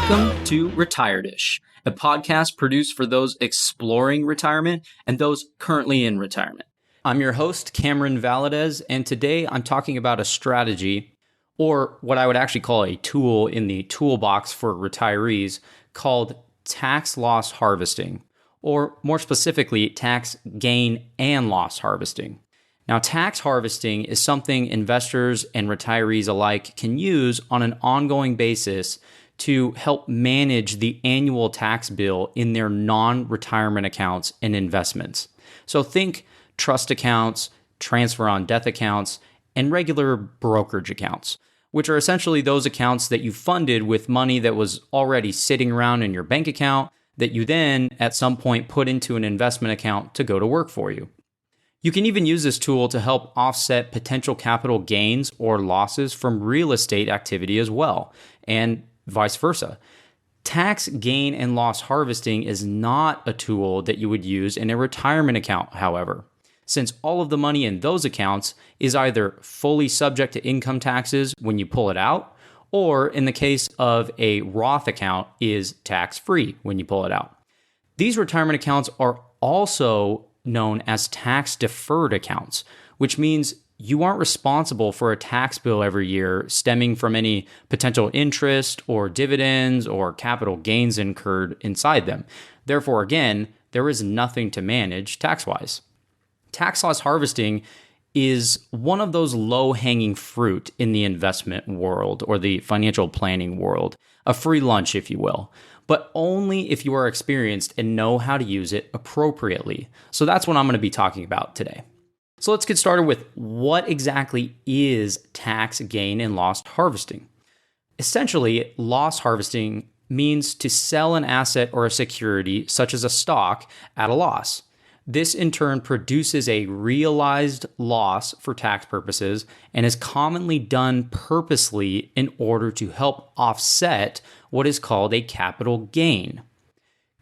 Welcome to Retiredish, a podcast produced for those exploring retirement and those currently in retirement. I'm your host, Cameron Valadez, and today I'm talking about a strategy, or what I would actually call a tool in the toolbox for retirees, called tax loss harvesting, or more specifically, tax gain and loss harvesting. Now, tax harvesting is something investors and retirees alike can use on an ongoing basis to help manage the annual tax bill in their non-retirement accounts and investments. So think trust accounts, transfer on death accounts, and regular brokerage accounts, which are essentially those accounts that you funded with money that was already sitting around in your bank account that you then at some point put into an investment account to go to work for you. You can even use this tool to help offset potential capital gains or losses from real estate activity as well, and vice versa. Tax gain and loss harvesting is not a tool that you would use in a retirement account, however, since all of the money in those accounts is either fully subject to income taxes when you pull it out, or in the case of a Roth account, is tax-free when you pull it out. These retirement accounts are also known as tax-deferred accounts, which means you aren't responsible for a tax bill every year stemming from any potential interest or dividends or capital gains incurred inside them. Therefore, again, there is nothing to manage tax-wise. Tax loss harvesting is one of those low-hanging fruit in the investment world or the financial planning world, a free lunch, if you will, but only if you are experienced and know how to use it appropriately. So that's what I'm going to be talking about today. So let's get started with what exactly is tax gain and loss harvesting. Essentially, loss harvesting means to sell an asset or a security, such as a stock, at a loss. This in turn produces a realized loss for tax purposes and is commonly done purposely in order to help offset what is called a capital gain.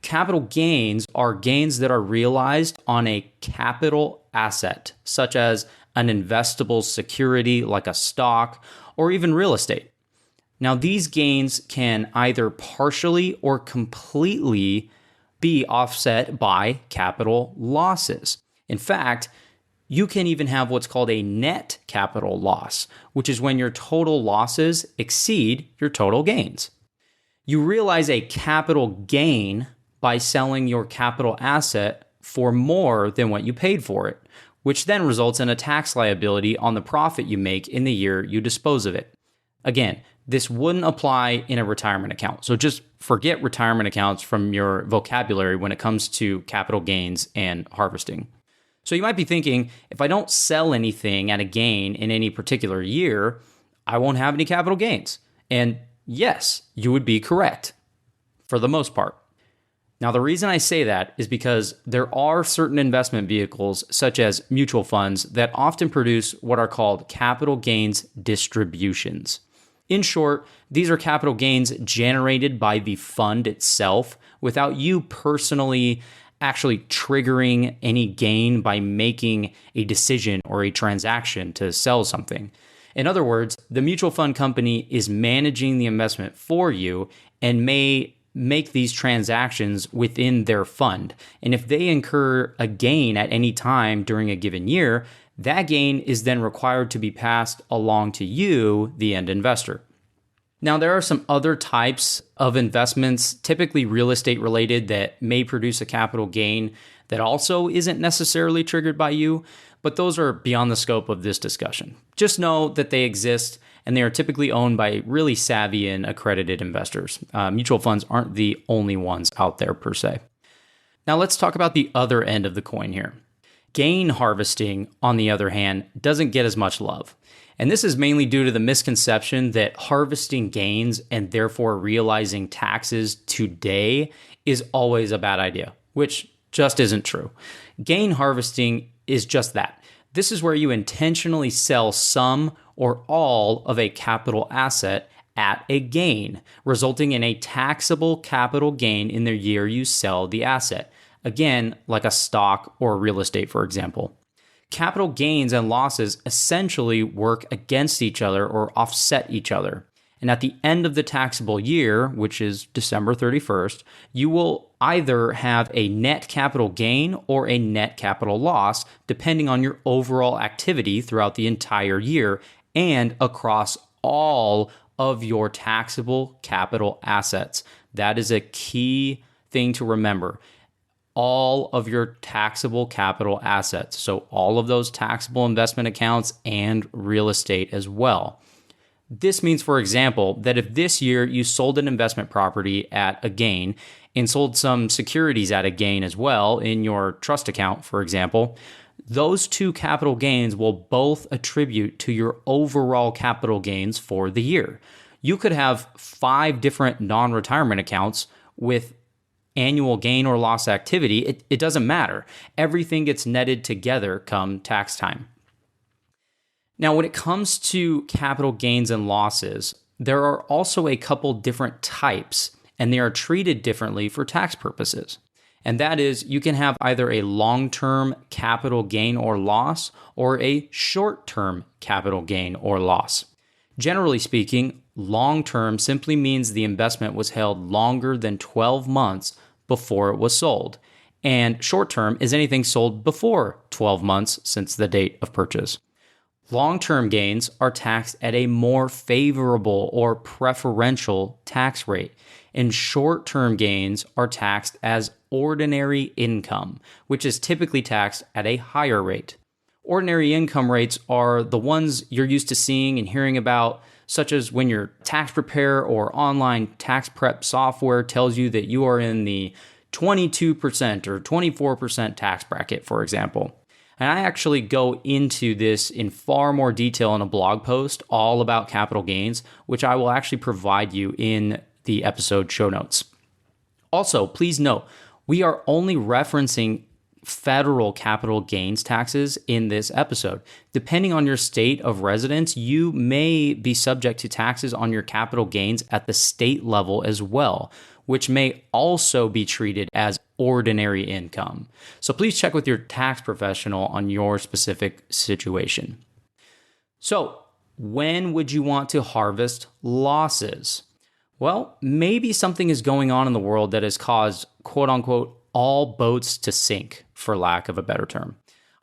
Capital gains are gains that are realized on a capital asset, such as an investable security like a stock or even real estate. Now, these gains can either partially or completely be offset by capital losses. In fact, you can even have what's called a net capital loss, which is when your total losses exceed your total gains. You realize a capital gain by selling your capital asset for more than what you paid for it, which then results in a tax liability on the profit you make in the year you dispose of it. Again, this wouldn't apply in a retirement account. So just forget retirement accounts from your vocabulary when it comes to capital gains and harvesting. So you might be thinking, if I don't sell anything at a gain in any particular year, I won't have any capital gains. And yes, you would be correct for the most part. Now, the reason I say that is because there are certain investment vehicles, such as mutual funds, that often produce what are called capital gains distributions. In short, these are capital gains generated by the fund itself without you personally actually triggering any gain by making a decision or a transaction to sell something. In other words, the mutual fund company is managing the investment for you and may make these transactions within their fund. And if they incur a gain at any time during a given year, that gain is then required to be passed along to you, the end investor. Now, there are some other types of investments, typically real estate related, that may produce a capital gain that also isn't necessarily triggered by you, but those are beyond the scope of this discussion. Just know that they exist, and they are typically owned by really savvy and accredited investors. Mutual funds aren't the only ones out there per se. Now let's talk about the other end of the coin here. Gain harvesting, on the other hand, doesn't get as much love. And this is mainly due to the misconception that harvesting gains and therefore realizing taxes today is always a bad idea, which just isn't true. Gain harvesting is just that. This is where you intentionally sell some or all of a capital asset at a gain, resulting in a taxable capital gain in the year you sell the asset. Again, like a stock or real estate, for example. Capital gains and losses essentially work against each other or offset each other. And at the end of the taxable year, which is December 31st, you will either have a net capital gain or a net capital loss, depending on your overall activity throughout the entire year and across all of your taxable capital assets. That is a key thing to remember. All of your taxable capital assets. So all of those taxable investment accounts and real estate as well. This means, for example, that if this year you sold an investment property at a gain and sold some securities at a gain as well in your trust account, for example, those two capital gains will both attribute to your overall capital gains for the year. You could have 5 different non-retirement accounts with annual gain or loss activity. It doesn't matter. Everything gets netted together come tax time. Now, when it comes to capital gains and losses, there are also a couple different types, and they are treated differently for tax purposes. And that is, you can have either a long-term capital gain or loss or a short-term capital gain or loss. Generally speaking, long-term simply means the investment was held longer than 12 months before it was sold. And short-term is anything sold before 12 months since the date of purchase. Long-term gains are taxed at a more favorable or preferential tax rate, and short-term gains are taxed as ordinary income, which is typically taxed at a higher rate. Ordinary income rates are the ones you're used to seeing and hearing about, such as when your tax preparer or online tax prep software tells you that you are in the 22% or 24% tax bracket, for example. And I actually go into this in far more detail in a blog post all about capital gains, which I will actually provide you in the episode show notes. Also, please note, we are only referencing federal capital gains taxes in this episode. Depending on your state of residence, you may be subject to taxes on your capital gains at the state level as well, which may also be treated as ordinary income. So please check with your tax professional on your specific situation. So, when would you want to harvest losses? Well, maybe something is going on in the world that has caused, quote unquote, all boats to sink, for lack of a better term.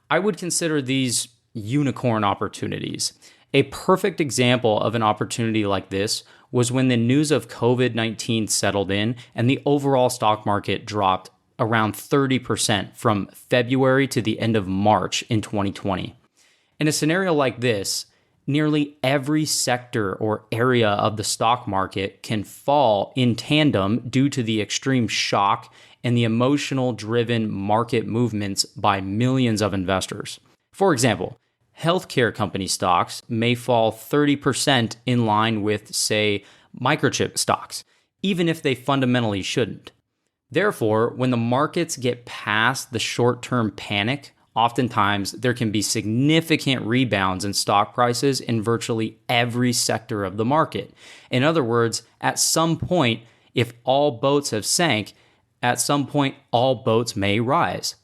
I would consider these unicorn opportunities. A perfect example of an opportunity like this was when the news of COVID-19 settled in and the overall stock market dropped around 30% from February to the end of March in 2020. In a scenario like this, nearly every sector or area of the stock market can fall in tandem due to the extreme shock and the emotional-driven market movements by millions of investors. For example, healthcare company stocks may fall 30% in line with, say, microchip stocks, even if they fundamentally shouldn't. Therefore, when the markets get past the short-term panic, oftentimes there can be significant rebounds in stock prices in virtually every sector of the market. In other words, at some point, if all boats have sank, at some point all boats may rise.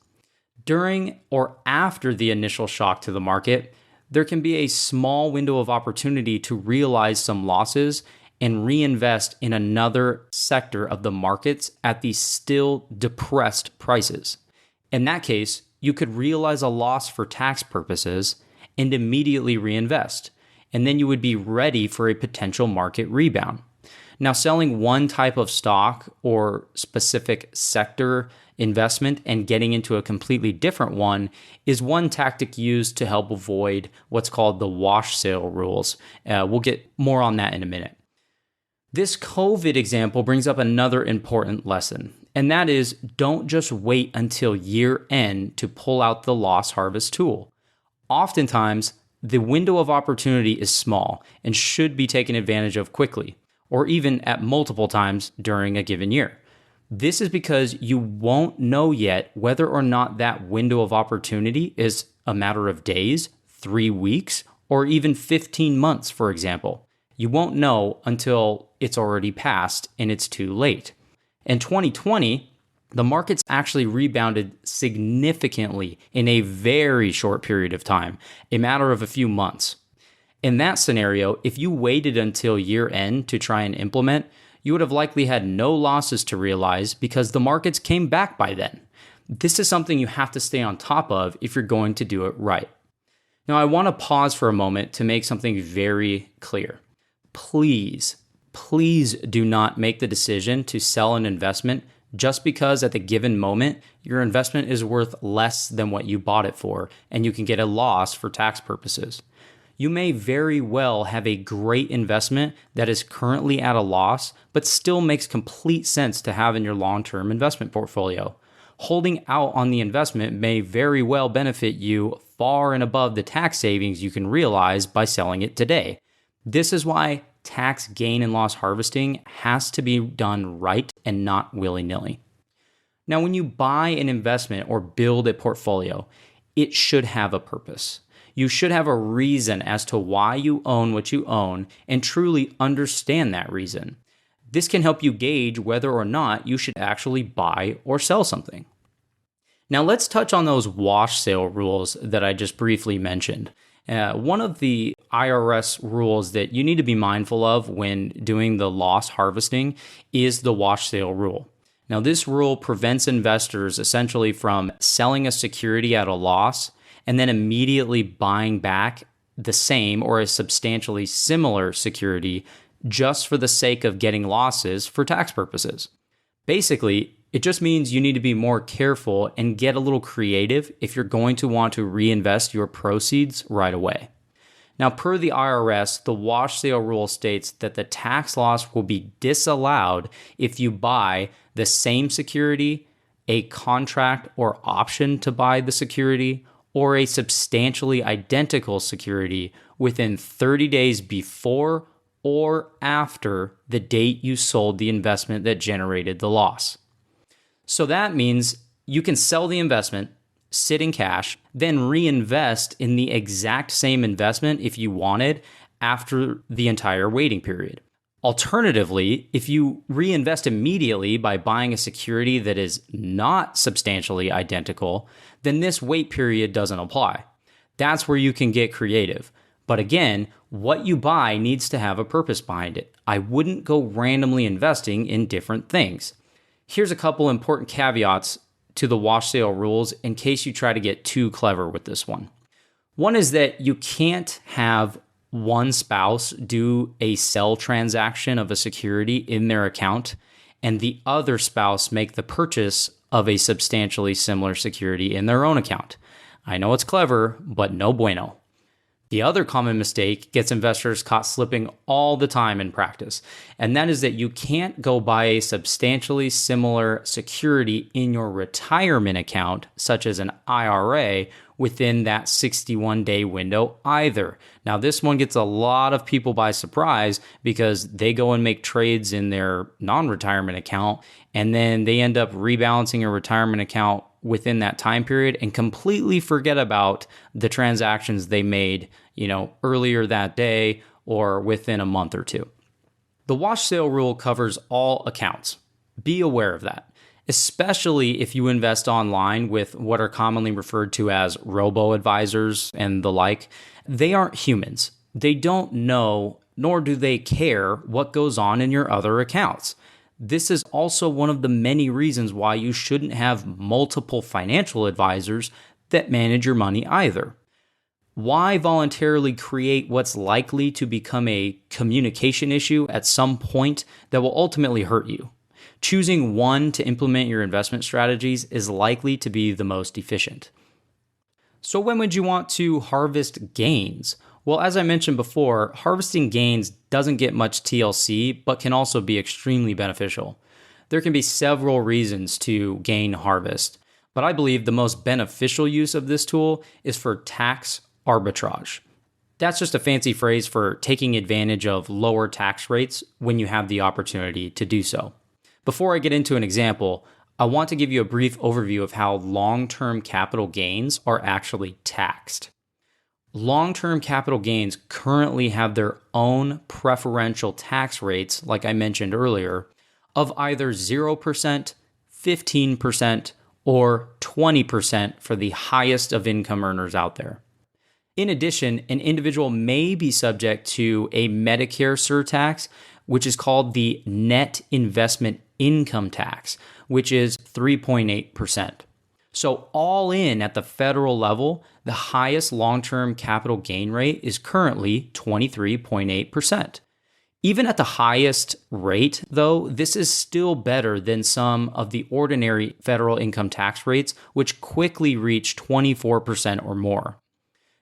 During or after the initial shock to the market, there can be a small window of opportunity to realize some losses and reinvest in another sector of the markets at these still depressed prices. In that case, you could realize a loss for tax purposes and immediately reinvest, and then you would be ready for a potential market rebound. Now, selling one type of stock or specific sector investment and getting into a completely different one is one tactic used to help avoid what's called the wash sale rules. We'll get more on that in a minute. This COVID example brings up another important lesson, and that is don't just wait until year end to pull out the loss harvest tool. Oftentimes, the window of opportunity is small and should be taken advantage of quickly, or even at multiple times during a given year. This is because you won't know yet whether or not that window of opportunity is a matter of days, 3 weeks, or even 15 months, for example. You won't know until it's already passed and it's too late. In 2020, the markets actually rebounded significantly in a very short period of time, a matter of a few months. In that scenario, if you waited until year end to try and implement, you would have likely had no losses to realize because the markets came back by then. This is something you have to stay on top of if you're going to do it right. Now, I want to pause for a moment to make something very clear. Please do not make the decision to sell an investment just because at the given moment, your investment is worth less than what you bought it for, and you can get a loss for tax purposes. You may very well have a great investment that is currently at a loss, but still makes complete sense to have in your long-term investment portfolio. Holding out on the investment may very well benefit you far and above the tax savings you can realize by selling it today. This is why tax gain and loss harvesting has to be done right and not willy-nilly. Now, when you buy an investment or build a portfolio, it should have a purpose. You should have a reason as to why you own what you own and truly understand that reason. This can help you gauge whether or not you should actually buy or sell something. Now let's touch on those wash sale rules that I just briefly mentioned. One of the IRS rules that you need to be mindful of when doing the loss harvesting is the wash sale rule. Now this rule prevents investors essentially from selling a security at a loss and then immediately buying back the same or a substantially similar security just for the sake of getting losses for tax purposes. Basically, it just means you need to be more careful and get a little creative if you're going to want to reinvest your proceeds right away. Now, per the IRS, the wash sale rule states that the tax loss will be disallowed if you buy the same security, a contract or option to buy the security, or a substantially identical security within 30 days before or after the date you sold the investment that generated the loss. So that means you can sell the investment, sit in cash, then reinvest in the exact same investment if you wanted after the entire waiting period. Alternatively, if you reinvest immediately by buying a security that is not substantially identical, then this wait period doesn't apply. That's where you can get creative. But again, what you buy needs to have a purpose behind it. I wouldn't go randomly investing in different things. Here's a couple important caveats to the wash sale rules in case you try to get too clever with this one. One is that you can't have one spouse do a sell transaction of a security in their account and the other spouse make the purchase of a substantially similar security in their own account. I know it's clever, but no bueno. The other common mistake gets investors caught slipping all the time in practice, and that is that you can't go buy a substantially similar security in your retirement account, such as an IRA, within that 61-day window either. Now, this one gets a lot of people by surprise because they go and make trades in their non-retirement account, and then they end up rebalancing a retirement account within that time period and completely forget about the transactions they made, earlier that day or within a month or two. The wash sale rule covers all accounts. Be aware of that, especially if you invest online with what are commonly referred to as robo-advisors and the like. They aren't humans. They don't know, nor do they care what goes on in your other accounts. This is also one of the many reasons why you shouldn't have multiple financial advisors that manage your money either. Why voluntarily create what's likely to become a communication issue at some point that will ultimately hurt you? Choosing one to implement your investment strategies is likely to be the most efficient. So when would you want to harvest gains? Well, as I mentioned before, harvesting gains doesn't get much TLC, but can also be extremely beneficial. There can be several reasons to gain harvest, but I believe the most beneficial use of this tool is for tax arbitrage. That's just a fancy phrase for taking advantage of lower tax rates when you have the opportunity to do so. Before I get into an example, I want to give you a brief overview of how long-term capital gains are actually taxed. Long-term capital gains currently have their own preferential tax rates, like I mentioned earlier, of either 0%, 15%, or 20% for the highest of income earners out there. In addition, an individual may be subject to a Medicare surtax, which is called the net investment income tax, which is 3.8%. So all in at the federal level, the highest long-term capital gain rate is currently 23.8%. Even at the highest rate, though, this is still better than some of the ordinary federal income tax rates, which quickly reach 24% or more.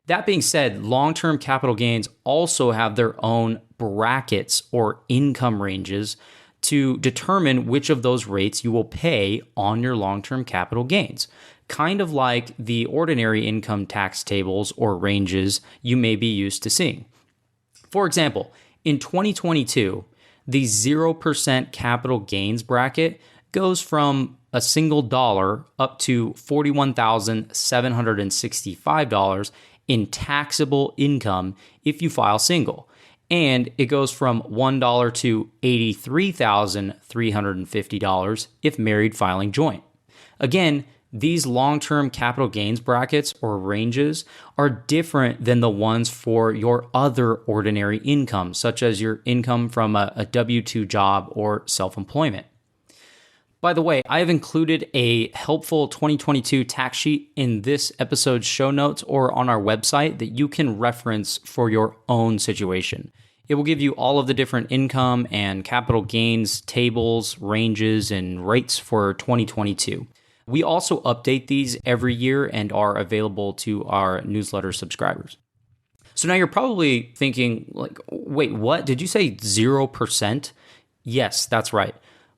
That being said, long-term capital gains also have their own brackets or income ranges to determine which of those rates you will pay on your long-term capital gains, kind of like the ordinary income tax tables or ranges you may be used to seeing. For example, in 2022, the 0% capital gains bracket goes from a single dollar up to $41,765 in taxable income if you file single. And it goes from $1 to $83,350 if married filing joint. Again, these long-term capital gains brackets or ranges are different than the ones for your other ordinary income, such as your income from a W-2 job or self-employment. By the way, I have included a helpful 2022 tax sheet in this episode's show notes or on our website that you can reference for your own situation. It will give you all of the different income and capital gains tables, ranges, and rates for 2022. We also update these every year and are available to our newsletter subscribers. So now you're probably thinking, like, wait, what? Did you say 0%? Yes, that's right.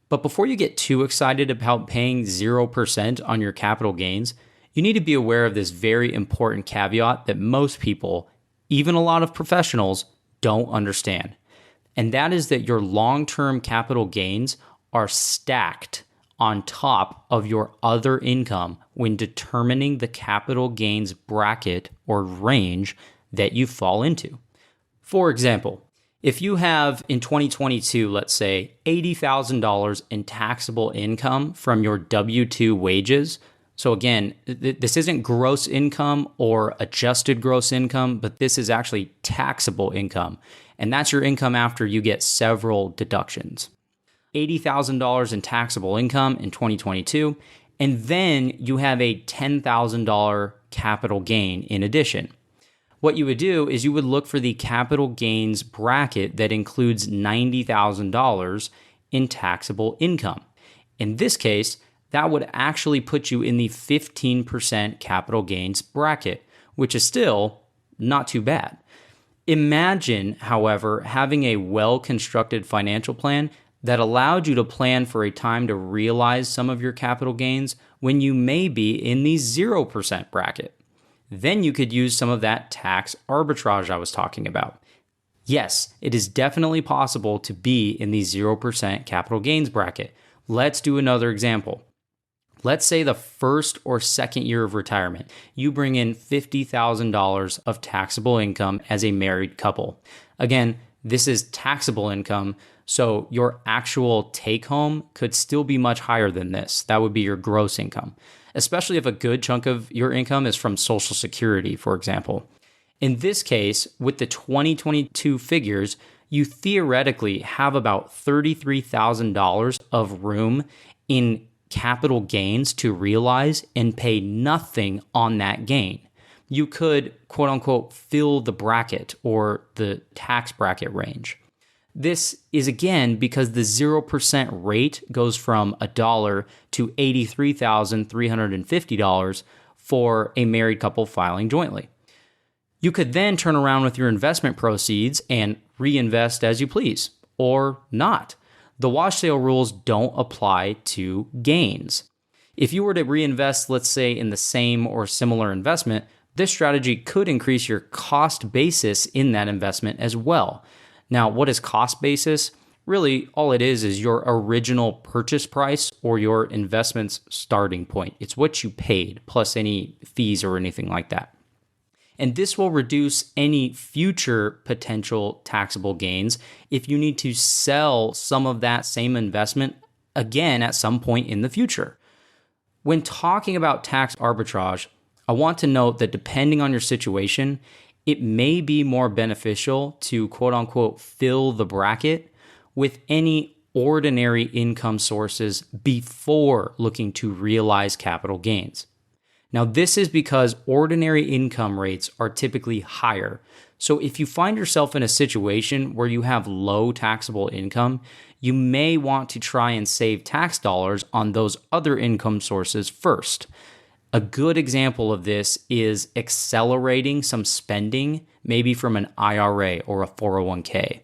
But before you get too excited about paying 0% on your capital gains, you need to be aware of this very important caveat that most people, even a lot of professionals, don't understand. And that is that your long-term capital gains are stacked on top of your other income when determining the capital gains bracket or range that you fall into. For example, if you have in 2022, let's say $80,000 in taxable income from your W-2 wages. So again, this isn't gross income or adjusted gross income, but this is actually taxable income. And that's your income after you get several deductions. $80,000 in taxable income in 2022, and then you have a $10,000 capital gain in addition. What you would do is you would look for the capital gains bracket that includes $90,000 in taxable income. In this case, that would actually put you in the 15% capital gains bracket, which is still not too bad. Imagine, however, having a well-constructed financial plan that allowed you to plan for a time to realize some of your capital gains when you may be in the 0% bracket. Then you could use some of that tax arbitrage I was talking about. Yes, it is definitely possible to be in the 0% capital gains bracket. Let's do another example. Let's say the first or second year of retirement, you bring in $50,000 of taxable income as a married couple. Again, this is taxable income, so your actual take home could still be much higher than this. That would be your gross income, especially if a good chunk of your income is from Social Security, for example. In this case, with the 2022 figures, you theoretically have about $33,000 of room in capital gains to realize and pay nothing on that gain. You could, quote unquote, fill the bracket or the tax bracket range. This is again because the 0% rate goes from $1 to $83,350 for a married couple filing jointly. You could then turn around with your investment proceeds and reinvest as you please, or not. The wash sale rules don't apply to gains. If you were to reinvest, let's say, in the same or similar investment, this strategy could increase your cost basis in that investment as well. Now, what is cost basis? Really, all it is your original purchase price or your investment's starting point. It's what you paid plus any fees or anything like that. And this will reduce any future potential taxable gains if you need to sell some of that same investment again at some point in the future. When talking about tax arbitrage, I want to note that depending on your situation, it may be more beneficial to quote unquote fill the bracket with any ordinary income sources before looking to realize capital gains. Now, this is because ordinary income rates are typically higher. So if you find yourself in a situation where you have low taxable income, you may want to try and save tax dollars on those other income sources first. A good example of this is accelerating some spending, maybe from an IRA or a 401k.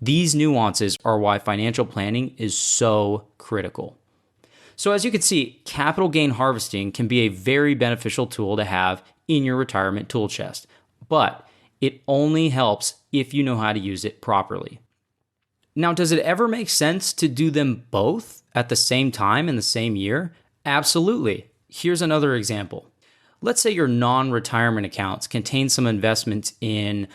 These nuances are why financial planning is so critical. So as you can see, capital gain harvesting can be a very beneficial tool to have in your retirement tool chest, but it only helps if you know how to use it properly. Now, does it ever make sense to do them both at the same time in the same year? Absolutely. Here's another example. Let's say your non-retirement accounts contain some investments in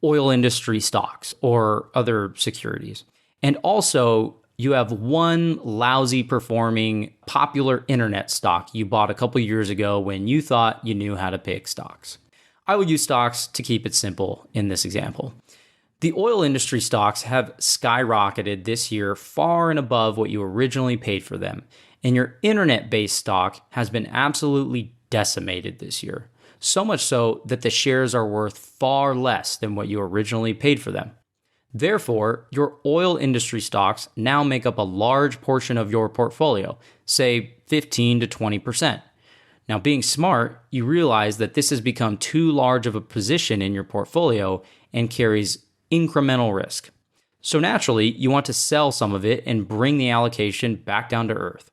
oil industry stocks or other securities. And also, you have one lousy performing popular internet stock you bought a couple years ago when you thought you knew how to pick stocks. I will use stocks to keep it simple in this example. The oil industry stocks have skyrocketed this year far and above what you originally paid for them, and your internet-based stock has been absolutely decimated this year. So much so that the shares are worth far less than what you originally paid for them. Therefore, your oil industry stocks now make up a large portion of your portfolio, say 15 to 20%. Now, being smart, you realize that this has become too large of a position in your portfolio and carries incremental risk. So naturally, you want to sell some of it and bring the allocation back down to earth.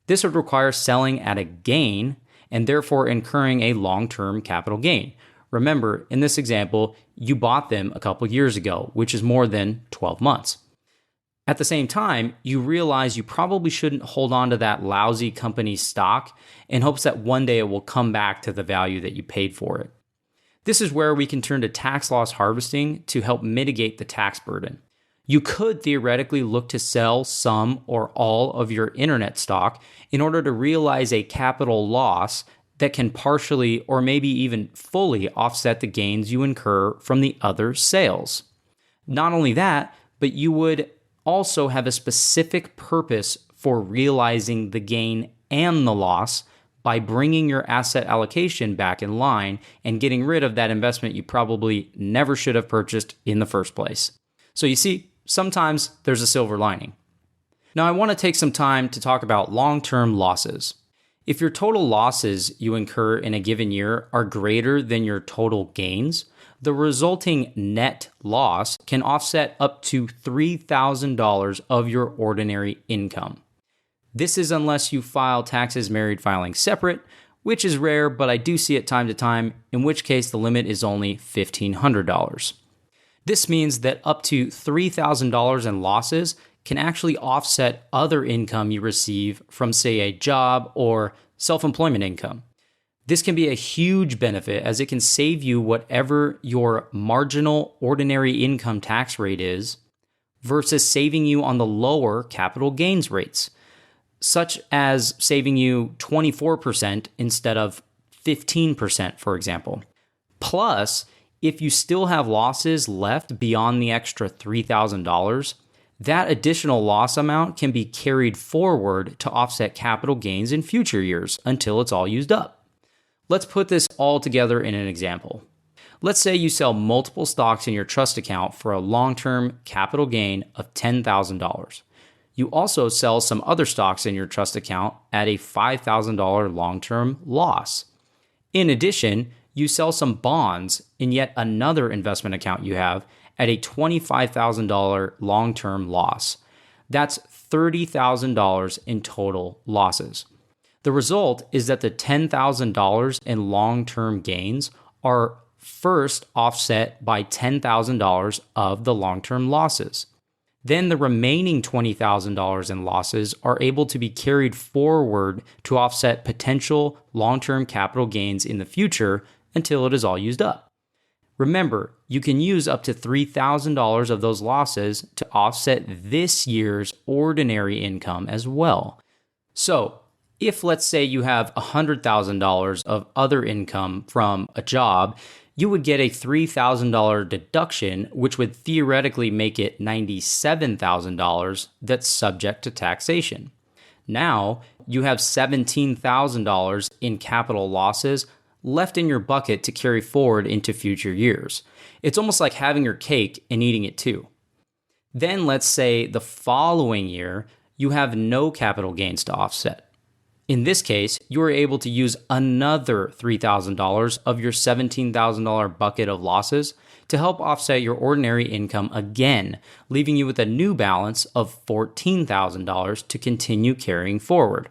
This would require selling at a gain and therefore incurring a long-term capital gain. Remember, in this example, you bought them a couple years ago, which is more than 12 months. At the same time, you realize you probably shouldn't hold on to that lousy company's stock in hopes that one day it will come back to the value that you paid for it. This is where we can turn to tax loss harvesting to help mitigate the tax burden. You could theoretically look to sell some or all of your internet stock in order to realize a capital loss that can partially or maybe even fully offset the gains you incur from the other sales. Not only that, but you would also have a specific purpose for realizing the gain and the loss by bringing your asset allocation back in line and getting rid of that investment you probably never should have purchased in the first place. So you see, sometimes there's a silver lining. Now I want to take some time to talk about long-term losses. If your total losses you incur in a given year are greater than your total gains, the resulting net loss can offset up to $3,000 of your ordinary income. This is unless you file taxes married filing separate, which is rare, but I do see it time to time, in which case the limit is only $1,500. This means that up to $3,000 in losses can actually offset other income you receive from, say, a job or self-employment income. This can be a huge benefit as it can save you whatever your marginal ordinary income tax rate is versus saving you on the lower capital gains rates, such as saving you 24% instead of 15%, for example. Plus, if you still have losses left beyond the extra $3,000, that additional loss amount can be carried forward to offset capital gains in future years until it's all used up. Let's put this all together in an example. Let's say you sell multiple stocks in your trust account for a long-term capital gain of $10,000. You also sell some other stocks in your trust account at a $5,000 long-term loss. In addition, you sell some bonds in yet another investment account you have at a $25,000 long-term loss. That's $30,000 in total losses. The result is that the $10,000 in long-term gains are first offset by $10,000 of the long-term losses. Then the remaining $20,000 in losses are able to be carried forward to offset potential long-term capital gains in the future until it is all used up. Remember, you can use up to $3,000 of those losses to offset this year's ordinary income as well. So, if let's say you have $100,000 of other income from a job, you would get a $3,000 deduction, which would theoretically make it $97,000 that's subject to taxation. Now, you have $17,000 in capital losses left in your bucket to carry forward into future years. It's almost like having your cake and eating it too. Then let's say the following year, you have no capital gains to offset. In this case, you are able to use another $3,000 of your $17,000 bucket of losses to help offset your ordinary income again, leaving you with a new balance of $14,000 to continue carrying forward.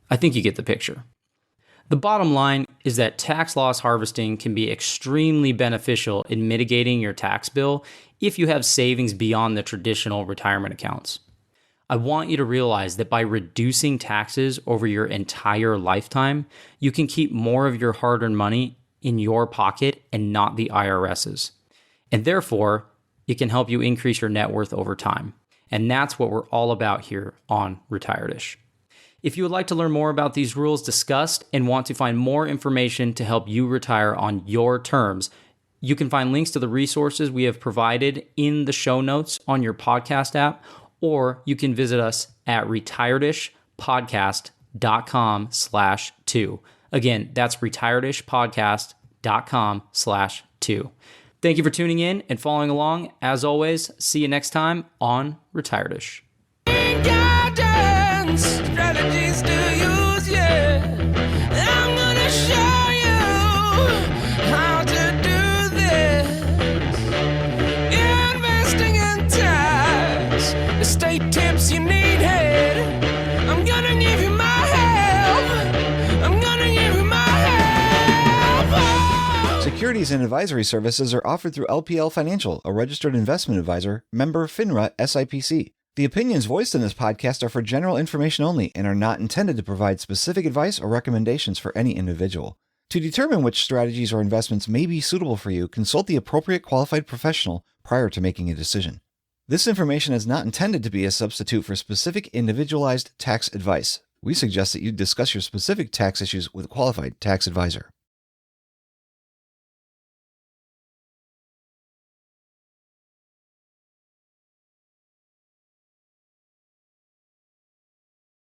I think you get the picture. The bottom line is that tax loss harvesting can be extremely beneficial in mitigating your tax bill if you have savings beyond the traditional retirement accounts. I want you to realize that by reducing taxes over your entire lifetime, you can keep more of your hard-earned money in your pocket and not the IRS's. And therefore, it can help you increase your net worth over time. And that's what we're all about here on Retired-ish. If you would like to learn more about these rules discussed and want to find more information to help you retire on your terms, you can find links to the resources we have provided in the show notes on your podcast app, or you can visit us at retiredishpodcast.com/2. Again, that's retiredishpodcast.com/2. Thank you for tuning in and following along. As always, see you next time on Retired-ish. Strategies to use, yeah. I'm gonna show you how to do this. Investing in tax, estate tips you need, head. I'm gonna give you my help. I'm gonna give you my help. Securities and advisory services are offered through LPL Financial, a registered investment advisor, member FINRA SIPC. The opinions voiced in this podcast are for general information only and are not intended to provide specific advice or recommendations for any individual. To determine which strategies or investments may be suitable for you, consult the appropriate qualified professional prior to making a decision. This information is not intended to be a substitute for specific individualized tax advice. We suggest that you discuss your specific tax issues with a qualified tax advisor.